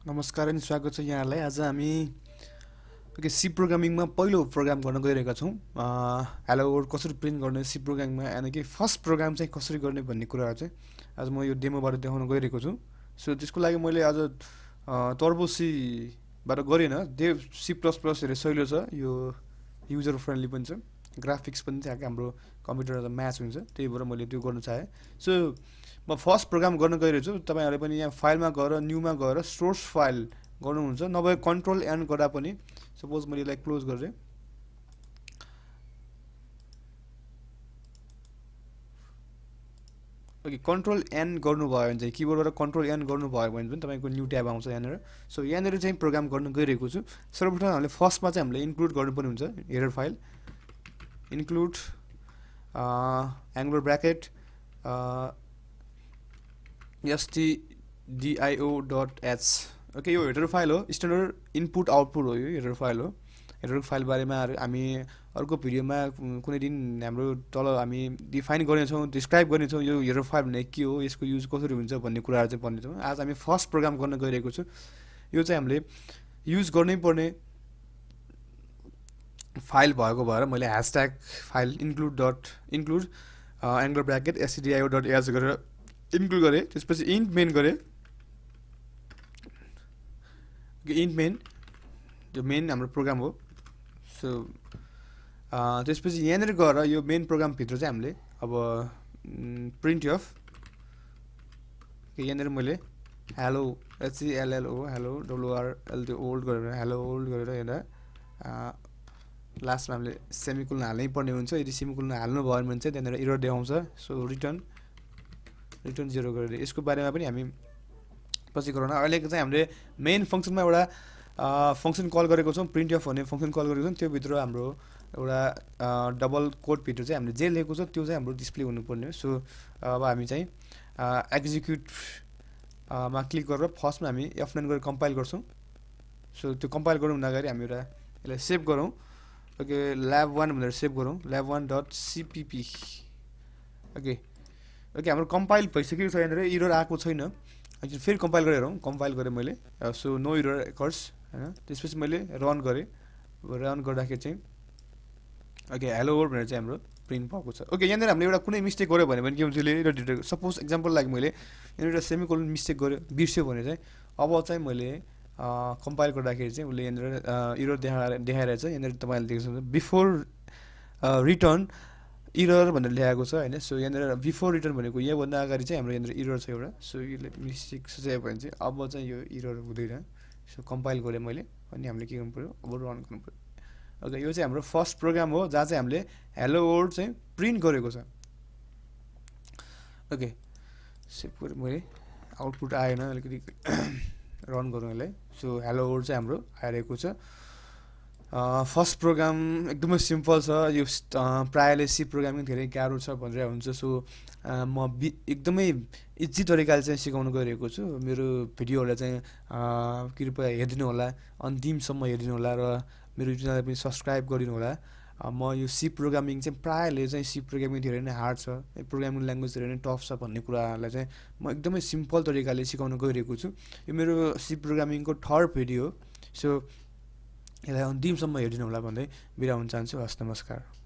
नमस्कार अनि स्वागत छ यहाँलाई। आज हामी सी प्रोग्रामिङमा पहिलो प्रोग्राम गर्न गइरहेका छौँ। हेलो वर्ल्ड कसरी प्रिन्ट गर्ने सी प्रोग्रामिङमा, यानि कि फर्स्ट प्रोग्राम चाहिँ कसरी गर्ने भन्ने कुराहरू चाहिँ आज म यो डेमोबाट देखाउन गइरहेको छु। सो त्यसको लागि मैले आज टर्बो सीबाट गरेन, सी प्लस प्लस धेरै सहिलो छ, यो युजर फ्रेन्डली पनि छ, ग्राफिक्स पनि त्यहाँको हाम्रो कम्प्युटरमा म्याच हुन्छ, त्यही भएर मैले त्यो गर्न चाहेँ। सो म फर्स्ट प्रोग्राम गर्न गइरहेको छु। तपाईँहरूले पनि यहाँ फाइलमा गएर न्यूमा गएर सोर्स फाइल गर्नुहुन्छ, नभए कन्ट्रोल एन गर्दा पनि। सपोज मैले यसलाई क्लोज गरेँ, ओके, कन्ट्रोल एन गर्नुभयो भने चाहिँ किबोर्डबाट कन्ट्रोल एन गर्नुभयो भने पनि तपाईँको न्यू ट्याब आउँछ यहाँनिर। सो यहाँनिर चाहिँ प्रोग्राम गर्न गइरहेको छु। सर्वप्रथम हामीले फर्स्टमा चाहिँ हामीले इन्क्लुड गर्नुपर्ने हुन्छ header file, include angular bracket stdio.h। Okay, यो हेडर फाइल हो, स्ट्यान्डर्ड इनपुट आउटपुट हो, यो हेडर फाइल हो। हेडर फाइल बारेमा हामी अर्को भिडियोमा कुनै दिन हाम्रो तल हामी डिफाइन गर्नेछौँ, डिस्क्राइब गर्नेछौँ यो हेडर फाइल भन्ने के हो, यसको युज कसरी हुन्छ भन्ने कुराहरू चाहिँ भन्नेछौँ। आज हामी फर्स्ट प्रोग्राम गर्न गइरहेको छु। यो चाहिँ हामीले युज गर्नै पर्ने फाइल भएको भएर मैले hashtag file include angular bracket stdio.h गरेर इन्क्लुड गरेँ। त्यसपछि इन्ट मेन गरेँ, इन्ट मेन जो मेन हाम्रो प्रोग्राम हो। सो त्यसपछि यहाँनिर गएर यो मेन प्रोग्रामभित्र चाहिँ हामीले अब प्रिन्ट अफ, यहाँनिर मैले हेलो HELLO हेलो WRL त्यो ओल्ड गरेर हेलो ओल्ड गरेर हेर्दा लास्टमा हामीले सेमिकोलन हाल्नै पर्ने हुन्छ। यदि सेमिकोलन हाल्नु भयो भने चाहिँ त्यहाँनिर एरर देखाउँछ। सो रिटर्न 0 गरेर यसको बारेमा पनि हामी पछि गरौँ। अहिलेको चाहिँ हामीले मेन फङ्सनमा एउटा फङ्सन कल गरेको छौँ, प्रिन्ट अफ भन्ने फङ्सन कल गरेको छौँ। त्यो भित्र हाम्रो एउटा डबल कोडभित्र चाहिँ हामीले जे लेखेको छ त्यो चाहिँ हाम्रो डिस्प्ले हुनुपर्ने हो। सो अब हामी चाहिँ एक्जिक्युट मा क्लिक गरेर फर्स्टमा हामी F9 गरेर कम्पाइल गर्छौँ। सो त्यो कम्पाइल गर्नु अगाडि हामी एउटा यसलाई सेभ गरौँ। ओके, lab1 भनेर सेभ गरौँ, lab1.cpp। ओके, हाम्रो कम्पाइल भइसकेको छ, यहाँनिर एरर आएको छैन। फेरि कम्पाइल गरेर हेरौँ, कम्पाइल गरेँ मैले, सो नो एरर कर्स होइन। त्यसपछि मैले रन गरेँ, रन गर्दाखेरि चाहिँ ओके हेलो वर्ल्ड भनेर चाहिँ हाम्रो प्रिन्ट भएको छ। ओके, यहाँनिर हामीले एउटा कुनै मिस्टेक गऱ्यो भने के हुन्छ, यसले सपोज एक्जाम्पल लागि मैले यहाँनिर एउटा सेमिकोलन मिस्टेक गऱ्यो, बिर्स्यो भने चाहिँ अब चाहिँ मैले कम्पाइल गर्दाखेरि चाहिँ उसले यहाँनिर एरर देखाइरहेछ। यहाँनिर तपाईँले देख्न सक्नुहुन्छ बिफोर रिटर्न एरर भनेर ल्याएको छ होइन। सो यहाँनिर बिफोर रिटर्न भनेको योभन्दा अगाडि चाहिँ हाम्रो यहाँनिर एरर छ एउटा। सो यसले मिस्टेक सुझायो भने चाहिँ अब चाहिँ यो एरर हुँदैन। सो कम्पाइल गरेँ मैले, अनि हामीले के गर्नु पऱ्यो, अब रन गर्नु पऱ्यो। ओके, यो चाहिँ हाम्रो फर्स्ट प्रोग्राम हो जहाँ चाहिँ हामीले हेलो वर्ल्ड चाहिँ प्रिन्ट गरेको छ। ओके, सेभ गरेँ मैले, आउटपुट आएन, अलिकति रन गरौँ यसलाई। सो हेलो वर्ल्ड चाहिँ हाम्रो आइरहेको छ। फर्स्ट प्रोग्राम एकदमै सिम्पल छ। यो प्रायःले सी प्रोग्रामिङ धेरै गाह्रो छ भनेर हुन्छ। सो म एकदमै इजी तरिकाले चाहिँ सिकाउन गइरहेको छु। मेरो भिडियोहरूलाई चाहिँ कृपया हेरिदिनु होला, अन्तिमसम्म हेरिदिनु होला, र मेरो च्यानललाई पनि सब्सक्राइब गरिदिनु होला। म यो सी प्रोग्रामिङ चाहिँ प्रायःले चाहिँ सी प्रोग्रामिङ धेरै नै हार्ड छ, प्रोग्रामिङ ल्याङ्ग्वेज धेरै नै टफ छ भन्ने कुराहरूलाई चाहिँ म एकदमै सिम्पल तरिकाले सिकाउन गइरहेको छु। यो मेरो सी प्रोग्रामिङको थर्ड भिडियो हो। सो यसलाई अन्तिमसम्म हेरिदिनु होला भन्दै बिदा हुन चाहन्छु। हस्, नमस्कार।